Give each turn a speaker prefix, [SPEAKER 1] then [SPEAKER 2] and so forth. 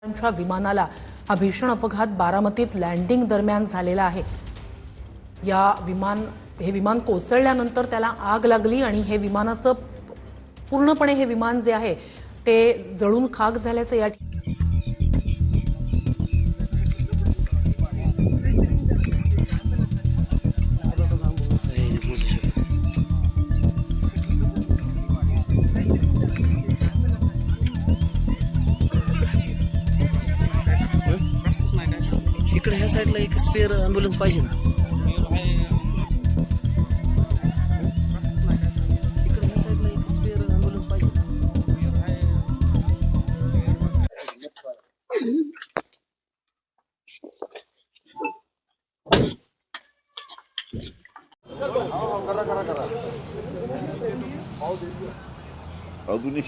[SPEAKER 1] च्या विमानाला हा भीषण अपघात बारामतीत लँडिंग दरम्यान झालेला आहे। हे विमान कोसळल्यानंतर त्याला आग लागली आणि हे विमानाचं पूर्णपणे हे विमान जे आहे ते जळून खाक झाल्याचं या
[SPEAKER 2] इकडे ह्या साइडला एक स्पेअर ॲम्ब्युलन्स पाहिजे ना। इकडे ह्या साइडला एक स्पेअर ॲम्ब्युलन्स पाहिजे ना।
[SPEAKER 3] करा आधुनिक